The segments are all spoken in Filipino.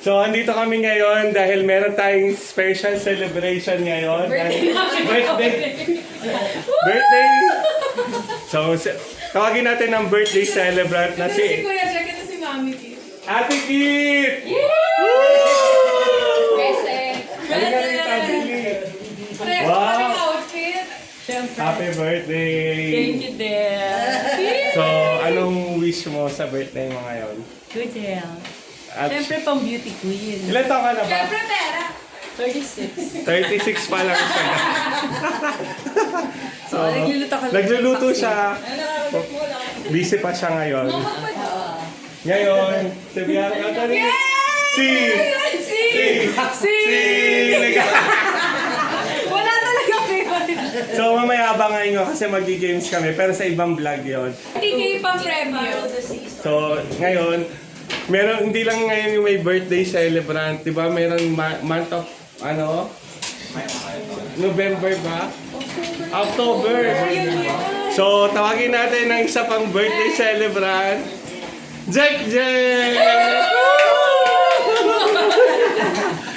So, andito kami ngayon dahil meron tayong special celebration ngayon. Birthday! So, tawagin natin ng birthday celebrant na Si si Kuya Jack, ito si Mami Kit. Ate Kit! Present! Halika rin, Ate Kit! Wow! Wow! Outfit! Happy birthday! Thank you, dear. So, anong wish mo sa birthday mo ngayon? Good health. At Siyempre, pang beauty queen. ilan taon ka na ba? Siyempre pera! 36. 36 pa lang siya. So, nagluluto ka lang. nagluluto siya. Busy pa siya ngayon. Ngayon, sabihan ka ka rin. Wala talaga favorite. So, mamaya abangan nyo kasi mag-games kami. Pero sa ibang vlog yon. TK pang premyo. So, ngayon, meron, hindi lang ngayon yung may birthday celebrant. Diba? Meron month of, ano? November ba? October. So, tawagin natin ng isa pang birthday celebrant. Jack!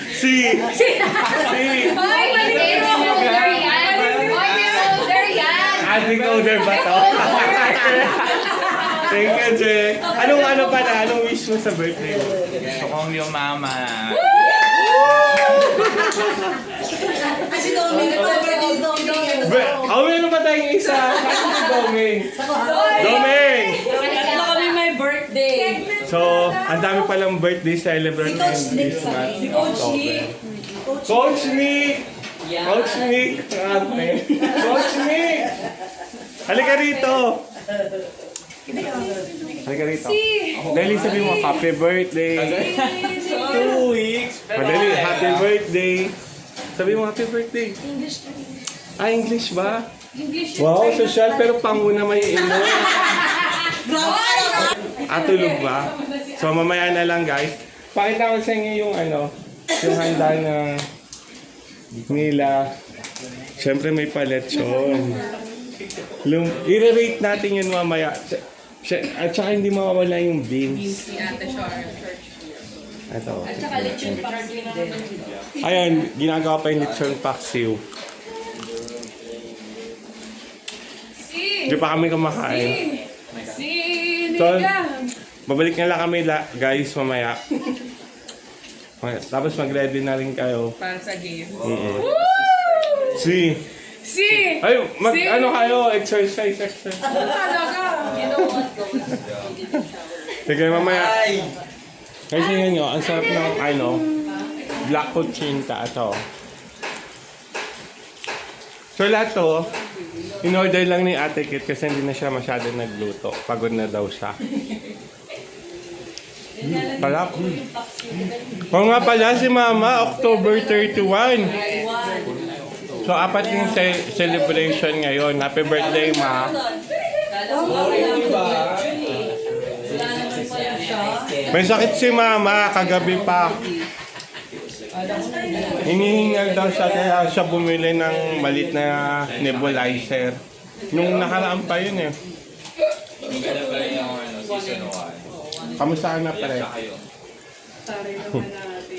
Si! Ay, mali-older yan! Mali-older yan! Ating older ba to? Thank you, Jack. Anong wish mo sa birthday mo? Gusto kong lumama. Kasi Doming, Meron pa tayong isa. Kasi si Doming. Doming! Tatlo kami may birthday. So, ang dami palang birthday celebrant ngayon this month. Si Coach Nick. Coach Nick! Coach Nick! Ate. Coach Nick! Halika rito! Halika rito. Dali sabi mo, happy birthday! 2 weeks! Madali, happy birthday! Sabi mo, happy birthday! English. Ah, English ba? English. Wow, social pero panguna may ino. Tulog ba? So mamaya na lang guys. Pakita ko sa inyo yung yung handa na nila. Siyempre may paletsyon. I-rate natin yun mamaya. At saka hindi mawawala yung beans. Si Ate Char. Ito. At saka lechon pa. Ayun, ginagawa pa yung lechon paksiw. Hindi pa kami kumakain. Si So, Nika. babalik na lang kami guys mamaya. Tapos mag-ready na rin kayo. Para sa game. Si! Si! Ay, kayo, exercise. Talaga. You know what goes. Sige, mamaya. Kasi yun ang sarap ng black cochinta ito. So lahat to, in-order lang ni Ate Kit kasi hindi na siya masyado nagluto. Pagod na daw siya. Palap. Oo nga pala si Mama, October 31. So, 4 yung celebration ngayon. Happy birthday, Ma. May sakit si Mama, kagabi pa. Hinihingal daw siya kaya siya bumili ng malit na nebulizer. Nung nakaraan pa yun eh. Maganda pa rin yung season 1. Kamusta ka na pare?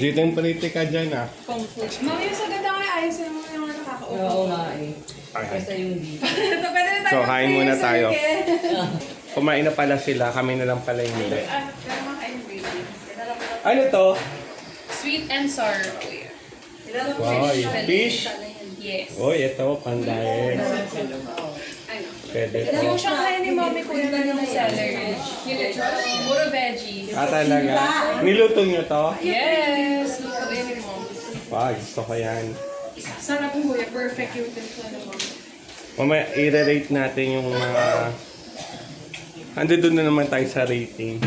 Dito yung pretty ka dyan ah. Mami, yung sagad na kaya ayos yung mga nakakaupo. Oo nga eh. Okay. Basta yung dito. Pwede na tayo So, kain muna mag-prayer, tayo. Sir Kumain na pala sila, kami na lang pala yung hindi. pero makain baby. Ano to? Sweet and sour, kuya. Wow, fish. Yes. Uy, ito, pandaye. Pwede to. Yung Shanghai ni Mami kuya na yung celery. Puro veggies. Ah, talaga? Niluto nyo to? Yes! Lutuin ni Mom. Wow, gusto ko yan. Sarap po kuya. Perfect yung timpla ni Mom. Mamaya, i-rate natin yung mga... Doon na naman tayo sa rating.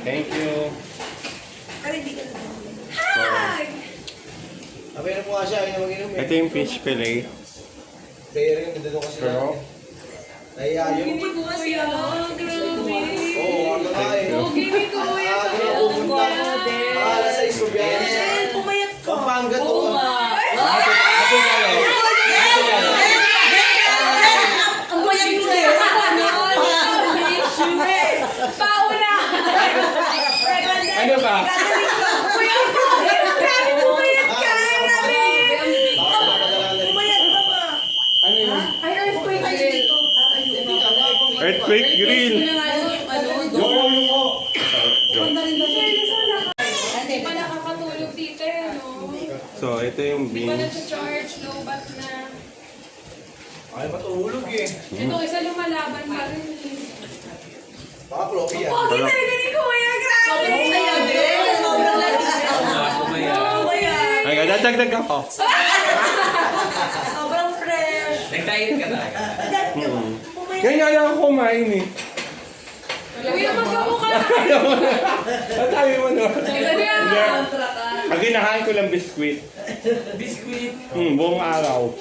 Thank you. Hi! Abay na po nga siya, ayaw mag-inom eh. Ito yung fish fillet. Kaya rin, nandun kasi Pero, Nahiya yun. Hindi ko kuya. Grabe. Oo, ano nga eh. Okay ni kuya. Ah, doon ako pupunta. Alas 6 ko biyahe. Pumayat ka. Pampanga to. Oo nga. Ate kayo. Ang bayang mo na Pauna! Ano ba? Kuya, grabe pumayat ka! Grabe! Pumayat ka ba? Ano yun? Ay, earthquake dito. Earthquake grill. Yung Hindi pa nakakatulog dito, no? So, ito yung Hindi pa beans. na-charge, low bat na. Ay, matulog eh. Ito isa lumalaban pa rin. Baka floppy yan. Pogi talaga ni Kuya, grabe! Sobrang saya din! Sobrang lalaki! Ay, dadagdag ako. Sobrang fresh! Nag-diet ka talaga. Ganyan lang ako kumain eh. Kuya, magkamukha na. Ang sabi mo no? Kuya, Ang kinakain ko lang biskwit. Biscuit. Buong araw.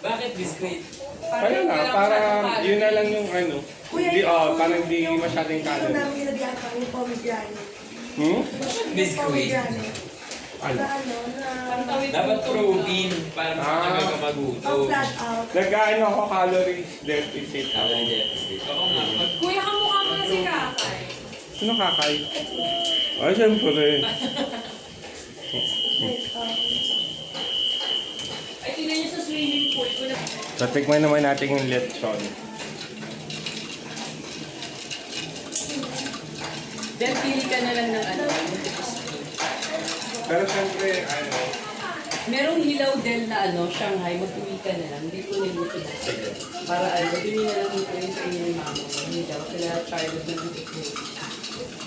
Bakit biscuit? Ayun na, para yun na lang yung ano. Di, parang di masyadong calorie. namin ginabihan ka yung pomegranate. Biscuit. Ano? Dapat protein para makaga ka magutom. Flat out. Nag-ano ako calories deficit. Calorie deficit. Oo nga. Kuya, kamukha mo na si Kakay. Sino kakay? Ay, siyempre. Ay, tingnan niyo sa swimming pool ko na. So, tikman naman natin yung lechon. Then, pili ka na lang ng ano. Pero siyempre, ano, Merong hilaw din na ano, Shanghai, mag-uwi ka na lang. Hindi ko niluto na. Para ano, dun na lang ito yung sa inyo ni mama mo. Hilaw, sila Charlotte na dito ko.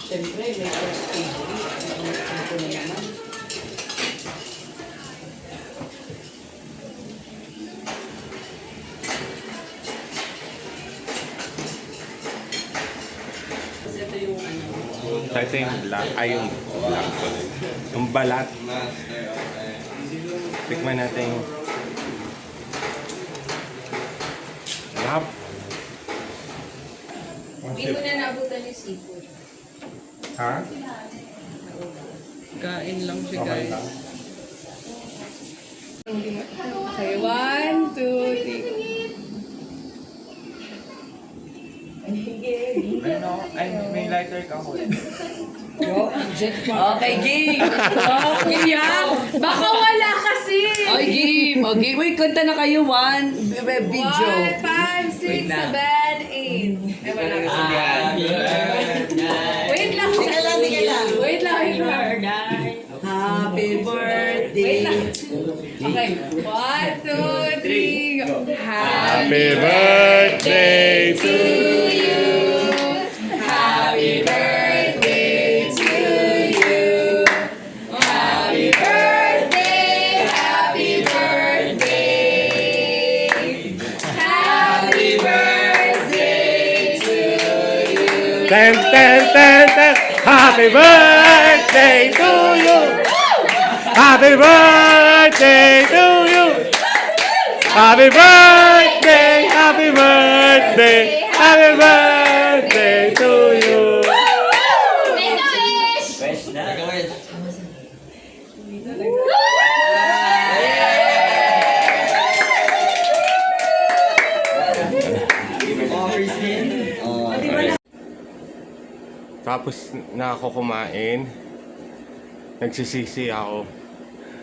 Siyempre, may first favorite. Ano ko na naman. Kasi ito yung ano. so ito yung black, ay yung black tuloy. Yung balat. Tikman natin yung lap. Hindi ko na naabutan yung seafood. Ha? Kain lang siya, Okay lang. Okay, 1, 2, 3. Ano? Ay, may lighter ka ko eh. Okay, game! Kuya, baka wala kasi. Okay, game! Okay, wait, kanta na kayo. One, video. 1, 5, 6, 7, 8. Wala ka sabihan. Wait lang. Tingnan lang, tingnan lang. Wait lang, wait lang. Happy birthday! Okay, 1, 2, 3, go. Happy birthday to you. Happy birthday to you. Happy birthday, happy birthday. Happy birthday to you. Ten, ten, ten, ten. Happy birthday to you. Happy birthday to you. Happy birthday, happy birthday, happy birthday to you. Fresh na. Tapos na ako kumain, nagsisisi ako.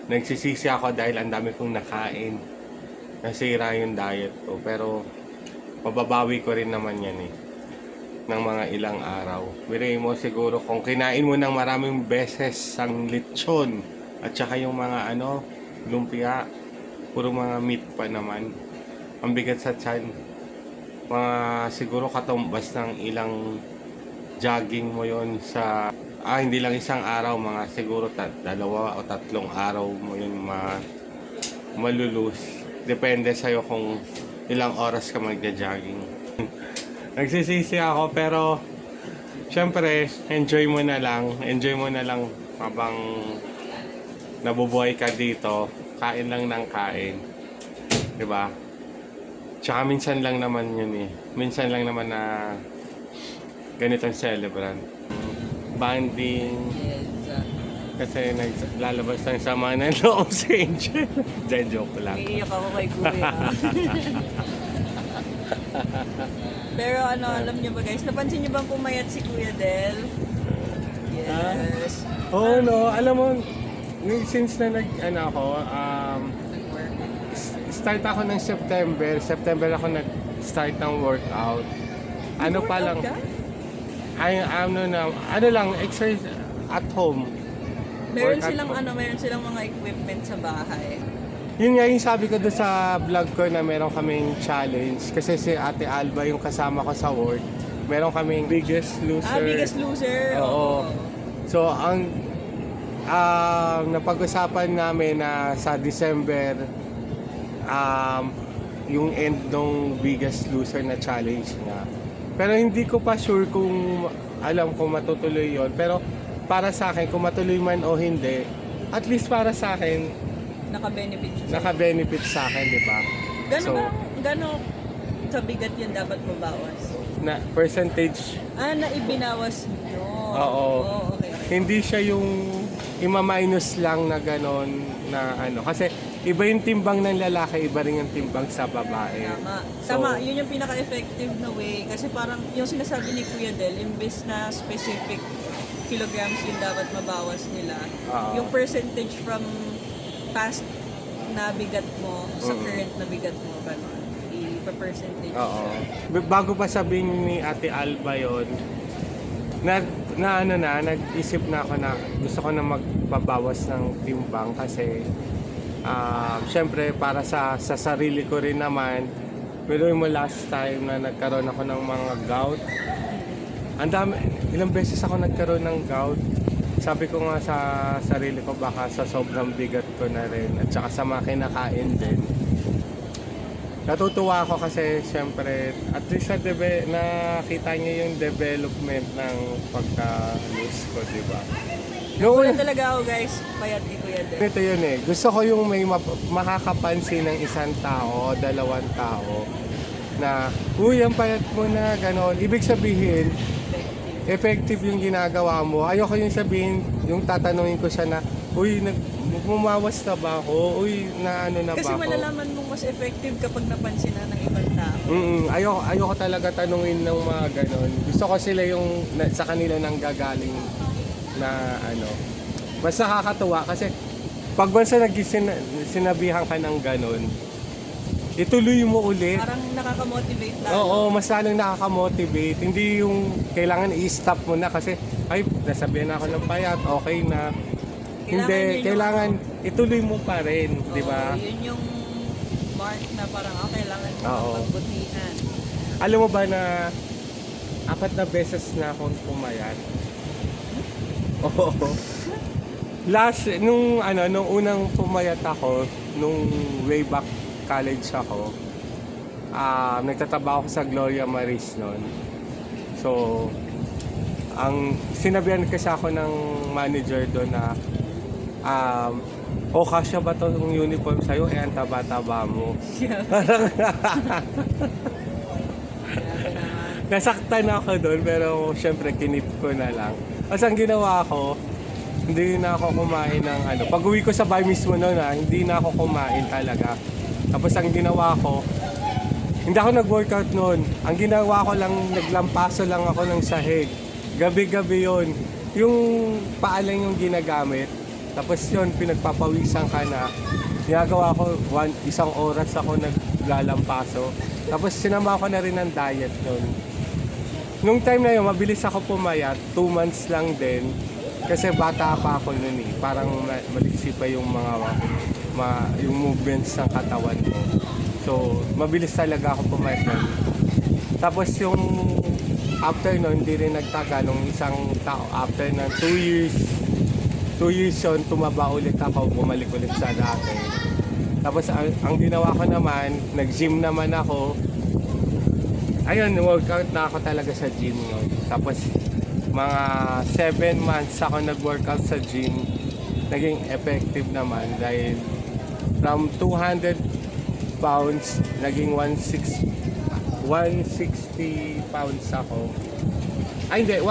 Nagsisisi ako dahil ang dami kong nakain. Nasira yung diet ko. Pero mababawi ko rin naman yan eh. Ng mga ilang araw. Biray mo siguro kung kinain mo ng maraming beses ang lechon. At saka yung mga lumpia. Puro mga meat pa naman. Ang bigat sa tiyan. Mga siguro katumbas ng ilang jogging mo yon sa hindi lang isang araw, mga siguro 2 o 3 araw mo yun malulus. Depende sa'yo kung ilang oras ka magja-jogging. Nagsisisi ako pero syempre enjoy mo na lang habang nabubuhay ka dito. Kain lang ng kain, diba? Tsaka minsan lang naman yun eh. Minsan lang naman na ganitong celebrant. Banding. Kasi naglalabas ng sama ng loob si Angel. Diyan, joke lang. Iiyak ako kay Kuya. Pero alam niyo ba guys, napansin niyo bang pumayat si Kuya Del? Yes. Oo, no. Alam mo, since na start ako ng September. September ako nag-start ng workout. Ano pa lang, ano lang, exercise at home. Meron Workout silang po. meron silang mga equipment sa bahay. Yun nga yung sabi ko doon sa vlog ko na meron kaming challenge. Kasi si Ate Alba yung kasama ko sa work. Meron kaming Biggest Loser. Biggest Loser. Oo. So, ang napag-usapan namin na sa December, yung end ng Biggest Loser na challenge nga. Pero hindi ko pa sure kung alam kung matutuloy yon. Pero para sa akin, kung matuloy man o hindi, at least para sa akin, Naka-benefit siya. naka-benefit sa akin, di ba? Gano'n sa bigat yan dapat mabawas? Na percentage, Na ibinawas nyo. Oo. Okay. hindi siya yung ima-minus lang na ganon na ano. Kasi iba yung timbang ng lalaki, iba rin yung timbang sa babae. Tama, yun yung pinaka-effective na way. Kasi parang yung sinasabi ni Kuya Del, imbes na specific kilograms yung dapat mabawas nila, yung percentage from past na bigat mo sa current na bigat mo, gano'n. I-percentage. Oo. Bago pa sabihin ni Ate Alba yon, nag-isip na ako na gusto ko na magbabawas ng timbang kasi syempre para sa sarili ko rin naman. Pero mo last time na nagkaroon ako ng mga gout, ilang beses ako nagkaroon ng gout. Sabi ko nga sa sarili ko baka sa sobrang bigat ko na rin at saka sa mga kinakain din. Natutuwa ako kasi syempre at least nakita niyo yung development ng pagka-lose ko, di ba? Wala talaga ako guys, payat ni Kuya Del. Ito yun eh. Gusto ko yung may makakapansin ng isang tao, dalawang tao na, uy, ang payat mo na, gano'n. Ibig sabihin, effective yung ginagawa mo. Ayoko yung sabihin, yung tatanungin ko siya na, uy, bumawas na ba ako? Uy, na ano na Kasi ba ako? malalaman mong mas effective kapag napansin na ng ibang tao. Ayoko talaga tanungin ng mga ganon. Gusto ko sila yung sa kanila nang gagaling na ano. Mas nakakatuwa kasi pag bansa sinabihan ka ng ganon, ituloy mo ulit. Parang nakaka-motivate lang. Oo, mas lalong nakaka-motivate. Hindi yung kailangan i-stop mo na kasi ay, nasabihan ako ng payat, okay na. Kailangan ituloy mo pa rin, di ba? Yun yung mark na parang kailangan mo pagbutihan. Alam mo ba na 4 na beses na akong pumayat? Oo. Nung unang pumayat ako, nung way back college ako, nagtatrabaho ako sa Gloria Maris noon. So, ang sinabihan kasi ako ng manager doon na kasya ba itong uniform sa'yo? Ang taba-taba mo. Nasaktan ako doon pero syempre kinip ko na lang. Kasi ang ginawa ko, hindi na ako kumain ng Pag uwi ko sa bahay mismo noon hindi na ako kumain talaga. Tapos ang ginawa ko, hindi ako nag-workout noon. Ang ginawa ko lang, naglampaso lang ako ng sahig. Gabi-gabi yon. Yung paalang yung ginagamit. Tapos yun, pinagpapawisan ka na. Ginagawa ko, 1 oras ako naglalampaso. Tapos sinama ko na rin ng diet noon. Nung time na yun, mabilis ako pumayat. 2 months lang din. Kasi bata pa ako noon eh. Parang maliksi pa yung yung movements ng katawan ko. So, mabilis talaga ako pumayat noon. Tapos yung after noon, hindi rin nagtagal. Nung isang tao, after ng 2 years yun, tumaba ulit ako, bumalik ulit sa dati. Tapos ang ginawa ko naman, nag-gym naman ako. Ayun, workout na ako talaga sa gym yun. Tapos mga 7 months ako nag-workout sa gym. Naging effective naman dahil from 200 pounds, naging 160 pounds ako. Ay hindi,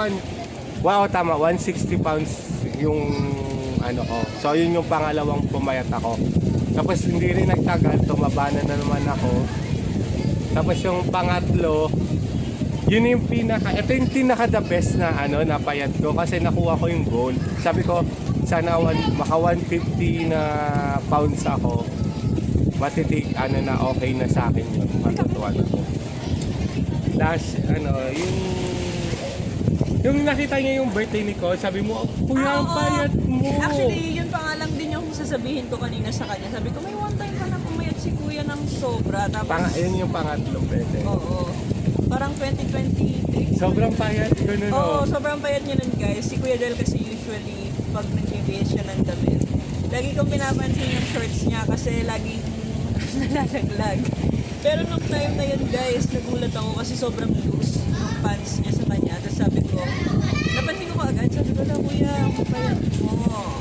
tama, 160 pounds yung ko. So yun yung pangalawang pumayat ako. Tapos hindi rin nagtagal, tumaba na naman ako. Tapos yung pangatlo, Yun yung ito yung pinaka the best na na payat ko kasi nakuha ko yung gold. Sabi ko, sana maka 150 na pounds ako. Matitik, na okay na sa akin yun. Matutuwa na ko. Last, yung nakita niya yung birthday ni ko, sabi mo, kuya, ang oo. payat mo. Actually, yun pa nga lang din yung sasabihin ko kanina sa kanya. Sabi ko, may one time pa na pumayat si kuya ng sobra. Tapos, Yun yung pangatlo, pwede. oo. Parang 2023. Sobrang payat ko nun. Oo, sobrang payat niya nun guys. Si Kuya Del kasi usually pag nag-base siya ng damit, lagi kong pinapansin yung shorts niya kasi laging nalalaglag. Pero nung time na yun guys, nagulat ako kasi sobrang loose yung pants niya sa kanya. Tapos sabi ko, napansin ko agad, sabi ko na kuya, ang payat mo. Oh,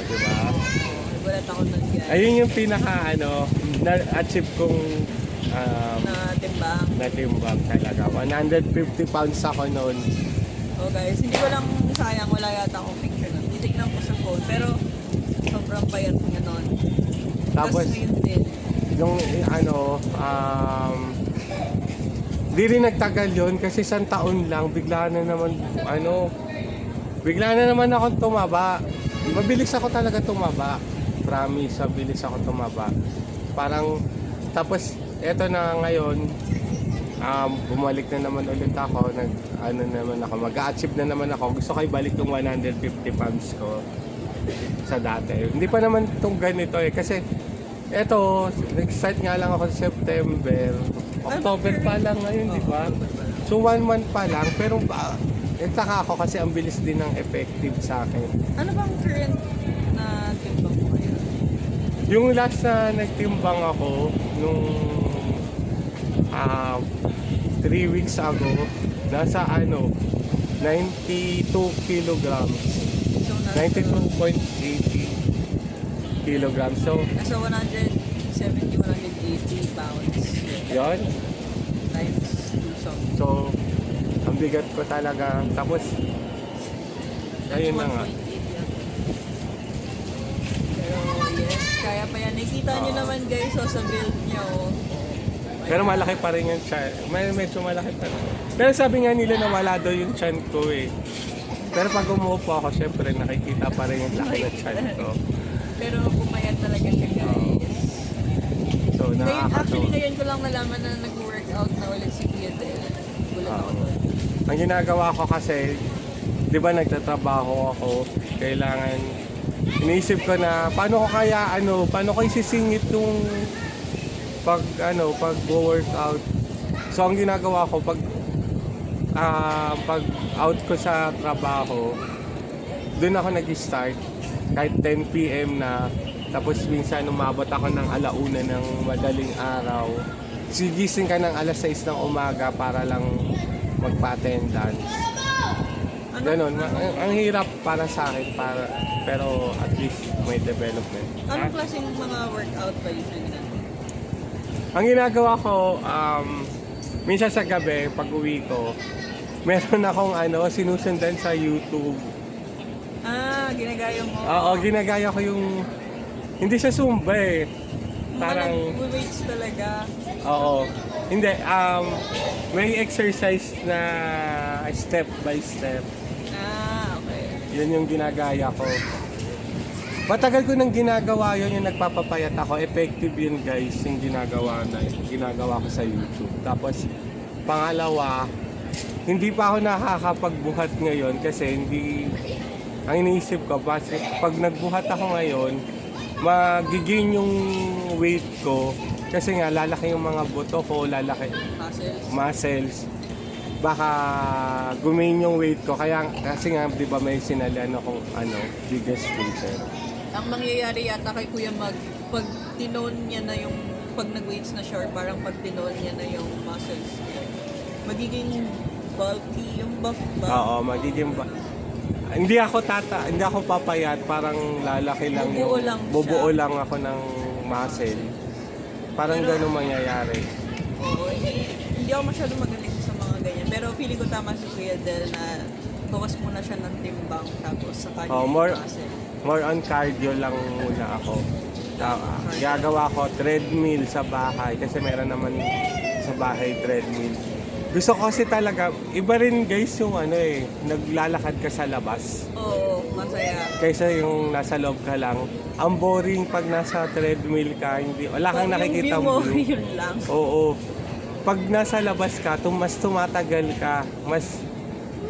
diba? Nagulat ako nun guys. Ayun yung pinaka na-achieve kong Na timbang. natimbang talaga. 150 pounds ako noon. Oh guys, hindi ko lang sayang, wala yata akong picture nun. Titignan ko sa phone, pero sobrang payat niya nun. Tapos, ngayon din. yung di rin nagtagal yun kasi isang taon lang, bigla na naman akong tumaba. Mabilis ako talaga tumaba. Promise, mabilis ako tumaba. Parang, tapos, eto na ngayon, bumalik na naman ulit ako, mag-a-achieve na naman ako. Gusto ko ibalik yung 150 pounds ko sa dati. Hindi pa naman itong ganito kasi eto, nag-start nga lang ako sa September. October pa lang ngayon, di ba? So 1 month pa lang, pero nagtaka ako kasi ang bilis din ng effective sa akin. Ano bang current na timbang mo ngayon? Yung last na nagtimbang ako, nung 3 weeks ago, nasa 92 kilograms. So, 92.80 kilograms. So, nasa 170, 180 pounds. yun. Times 2 something. So, ang bigat ko talaga. Tapos, ayun na nga. 1.8 yan. Pero yes, kaya pa yan. Nakita nyo naman guys, sa build niya Pero malaki pa rin yung chan. Medyo malaki pa rin. Pero sabi nga nila na wala daw yung chan ko eh. Pero pag umuupo ako, syempre nakikita pa rin yung laki ng chan ko. Pero pumayat talaga siya guys. So, Actually nakakatawa. ngayon ko lang nalaman na nag-workout na ulit si Kuya Del. Gulat ako doon. Ang ginagawa ko kasi, di ba nagtatrabaho ako, kailangan, iniisip ko na, paano ko isisingit yung pag workout. So ang ginagawa ko pag out ko sa trabaho, doon ako nag-start kahit 10 PM na, tapos minsan umabot ako ng 1:00 ng madaling araw. Sigising ka ng 6:00 ng umaga para lang magpa-attendance. Ganon, ang hirap para sa akin, pero at least may development. Anong klaseng mga workout ba yun na ginagawa? Ang ginagawa ko, minsan sa gabi, pag uwi ko, meron akong sinusundan sa YouTube. Ginagaya mo? Oo, ginagaya ko yung, hindi sa Zumba eh. Parang, weights talaga. oo. Hindi, may exercise na step by step. Okay. Yun yung ginagaya ko. Matagal ko nang ginagawa yun, yung nagpapapayat ako. Effective yun guys, yung ginagawa ko sa YouTube. Tapos, pangalawa, hindi pa ako nakakapagbuhat ngayon kasi ang iniisip ko, pag nagbuhat ako ngayon, magiging yung weight ko kasi nga lalaki yung mga buto ko, lalaki muscles. Baka gumain yung weight ko kasi nga 'di ba may sinalian akong biggest skater. Ang mangyayari yata kay Kuya pag tinone niya na yung pag nag-weights na siya or parang pag tinone niya na yung muscles niya, magiging bulky yung buff ba? Oo, magiging hindi ako papayat, parang lalaki lang bubuo lang ako ng muscle. Parang gano'n mangyayari. Oo, hindi ako masyadong magaling sa mga ganyan. Pero feeling ko tama si Kuya Del na bawas muna siya ng timbang tapos sa kanya More on cardio lang muna ako. Gagawa ko treadmill sa bahay kasi meron naman sa bahay treadmill. Gusto ko kasi talaga, iba rin guys yung naglalakad ka sa labas. Oo, masaya. Kaysa yung nasa loob ka lang. Ang boring pag nasa treadmill ka, wala kang nakikita Yung view mo, view. yun lang. Oo. Pag nasa labas ka, mas tumatagal ka,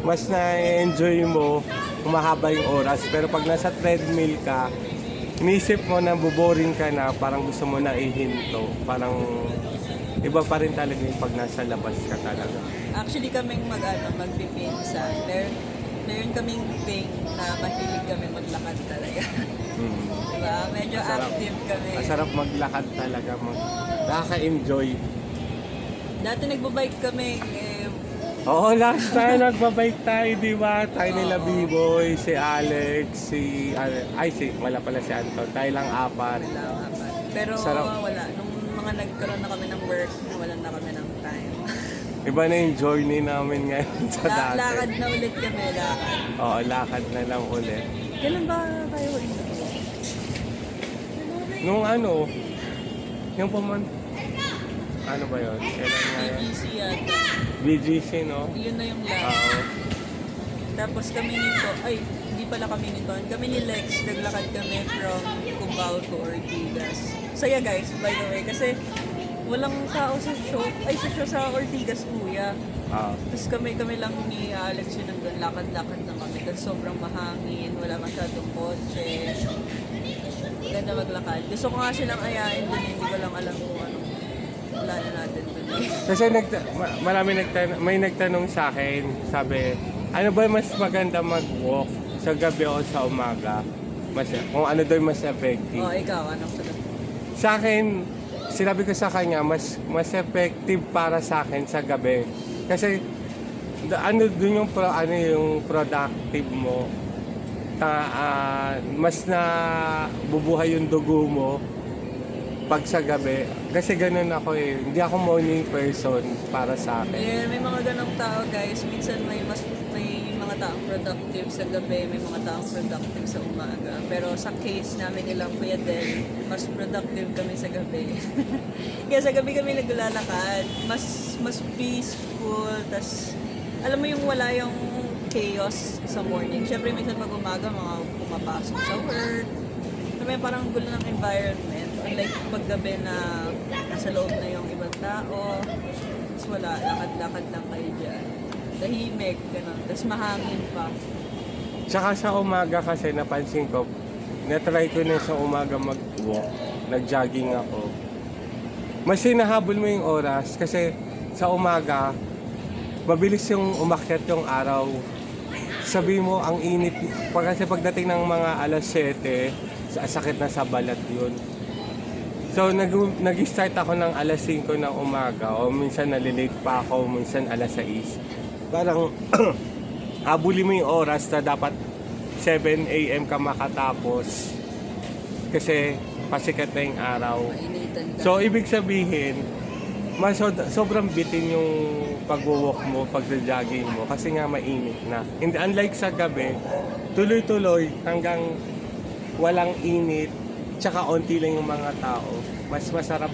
mas na-enjoy mo, humahaba yung oras. Pero pag nasa treadmill ka, inisip mo na boring ka na, parang gusto mo na ihinto. Parang iba pa rin talaga yung pag nasa labas ka talaga. Actually kaming magpipinsan. Meron kaming thing na mahilig kami maglakad talaga. Diba? Medyo Masarap. active kami. Masarap maglakad talaga. Nakaka-enjoy. Dati nagbabike kami. Oo, last time nagbabike tayo, di ba? Tayo nila B-Boy, si Alex, wala pala si Anton. Tayo lang apat. Pero Sarap. wala. Nung mga nagkaroon na kami ng work, nawalan na kami ng time. Iba na yung journey namin ngayon sa dati. Lakad na ulit kami, lakad. Oo, lakad na lang ulit. Kailan ba kayo ulit? Nung yung ano ba yun? Kailan nga yun? BGC yata. BGC, no? Yun na yung last. Oo. Tapos kami nito, hindi pala kami nito. Kami ni Lex, naglakad kami from Cubao to Ortigas. Saya guys, by the way, kasi walang tao sa show. Sa show sa Ortigas, kuya. Tapos kami lang ni Alex yun nandun, lakad-lakad na kami. Kasi sobrang mahangin, wala masyadong kotse. Maganda maglakad. Gusto ko nga silang ayain dun, hindi ko lang alam kung anong plano natin dun eh. Kasi may nagtanong sa akin, sabi, ano ba mas maganda mag-walk sa gabi o sa umaga? Kung ano daw mas effective. Ikaw, anong sagot? Sa akin, sinabi ko sa kanya, mas effective para sa akin sa gabi. Kasi dun yung yung productive mo. Mas na bubuhay yung dugo mo pag sa gabi. Kasi ganun ako eh. Hindi ako morning person para sa akin. Yeah, may mga ganong tao guys. Minsan may mga taong productive sa gabi, may mga taong productive sa umaga. Pero sa case namin nilang Kuya Del, mas productive kami sa gabi. Kaya sa gabi kami naglalakad, mas peaceful, tas alam mo yung wala yung chaos sa morning. Syempre minsan pag umaga mga pumapasok sa work. May parang gulo ng environment. Unlike pag gabi na nasa loob na yung ibang tao. Tapos wala, lakad-lakad lang kayo dyan. Tahimik, gano'n. Tapos mahangin pa. Tsaka sa umaga kasi napansin ko, na-try ko na sa umaga mag-walk. Nag-jogging ako. Mas hinahabol mo yung oras kasi sa umaga, mabilis yung umakyat yung araw. Sabi mo, ang init. Kasi pagdating ng mga alas 7, sakit na sa balat yun. So, nag-start ako ng alas 5 ng umaga o minsan nalilate pa ako, minsan alas 6. Parang habulin mo yung oras na dapat 7 a.m. ka makatapos kasi pasikat na yung araw. Mainitan ka. So, ibig sabihin, sobrang bitin yung pag-walk mo, pag-jogging mo kasi nga mainit na. Unlike sa gabi, tuloy-tuloy hanggang walang init, tsaka onti lang yung mga tao. Mas masarap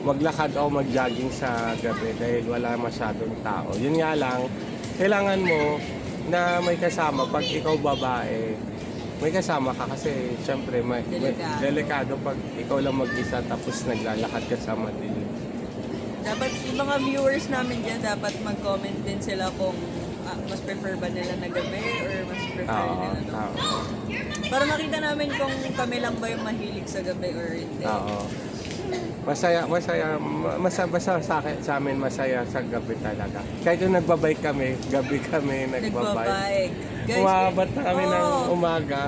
maglakad o mag-jogging sa gabi dahil wala masyadong tao. Yun nga lang, kailangan mo na may kasama. Pag ikaw babae, may kasama ka kasi syempre delikado pag ikaw lang mag-isa tapos naglalakad ka sa madilim. Dapat yung mga viewers namin dyan, dapat mag-comment din sila kung mas prefer ba nila na gabi or mas prefer nila no? Para makita namin kung kami lang ba yung mahilig sa gabi or hindi. Oo. Basta sa amin masaya sa gabi talaga. Kahit yung nagbabike kami, gabi kami nagbabike. Guys, Umaabot na kami ng umaga.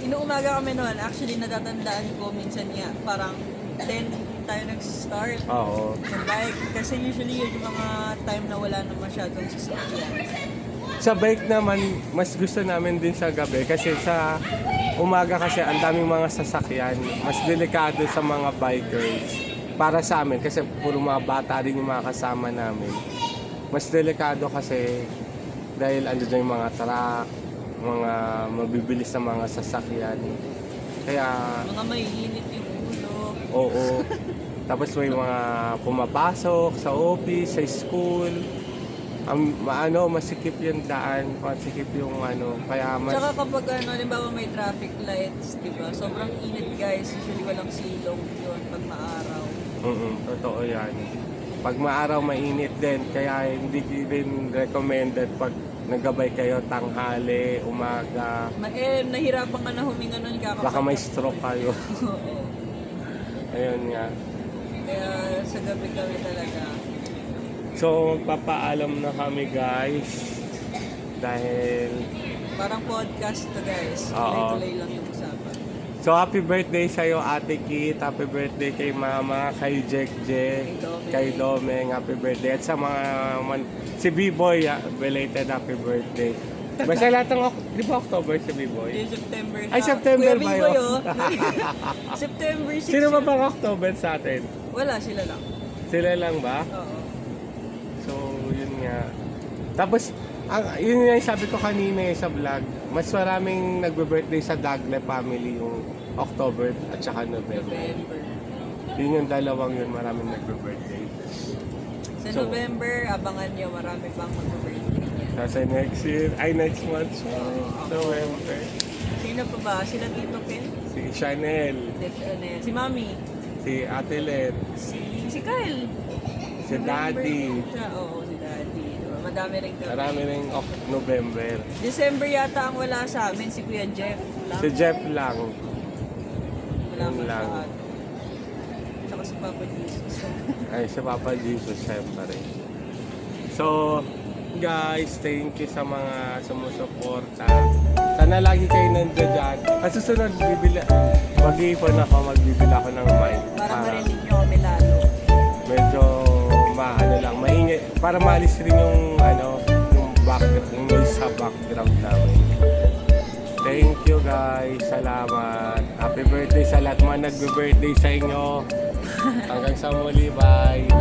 Inuumaga kami noon. Actually, natatandaan ko minsan niya, parang 10 tayo nag-start. Oo. Bike. Kasi usually yun yung mga time na wala na masyadong sasakyan. Sa bike naman, mas gusto namin din sa gabi kasi sa umaga kasi ang daming mga sasakyan. Mas delikado sa mga bikers. Para sa amin, kasi puro mga bata rin yung mga kasama namin. Mas delikado kasi dahil ano dyan yung mga truck, mga mabibilis na mga sasakyan. Kaya... Mga maiinit yung ulo. Oo. Tapos may mga pumapasok sa office, sa school. Masikip yung daan, masikip yung kaya mas... Tsaka kapag halimbawa may traffic lights, di ba? Sobrang init guys, usually walang silong yun pag maaraw. Totoo yan. Pag maaraw, mainit din, kaya hindi din recommended pag nagabay kayo tanghali, umaga. Nahirapan ka na huminga nun Baka may stroke kayo. Oo. Ayun nga. Kaya sa gabi kami talaga. So, magpapaalam na kami guys. Dahil... Parang podcast to guys. Oo. Tuloy-tuloy lang yung usapan. So, happy birthday sa'yo, Ate Kit. Happy birthday kay Mama, kay Jek, kay Domeng. Happy birthday. At sa mga... si B-Boy, belated happy birthday. Basta lahat ng... Di ba October si B-Boy? Yung September na. Ay, September Kuya ba Biboy, yun? oh. September 6. Sino ba bang October sa atin? Wala, sila lang. Sila lang ba? Oo. So, yun nga. Tapos, yun yung sabi ko kanina sa vlog, mas maraming nagbe-birthday sa Dagle family yung October at saka November. November. Yun yung dalawang yun, maraming nagbe-birthday. Sa So, November, abangan nyo, marami pang mag-birthday niya. Kasi next month siya. November. Sino pa ba? Sila Tito Ken? Si Chanel, Si Mami. si Ate Let, Si Kyle. si Daddy. Siya, oo, si Daddy. Diba? Madami rin kami. Marami rin November. December yata ang wala sa amin, si Kuya Jeff lang. Si Jeff lang. Wala yun pa lang. sa atin. Tsaka si Papa Jesus. Ay, si Papa Jesus, syempre. So, guys, thank you sa mga sumusuporta. Sana lagi kayo nandiyan dyan. At susunod, mag-iipon ako, magbibili ako ng mic. Para marinig nyo kami lalo. Medyo, maingay. Para maalis rin yung, yung noise sa background namin. Thank you guys. Salamat. Happy birthday sa lahat mga nagbe-birthday sa inyo. Hanggang sa muli. Bye.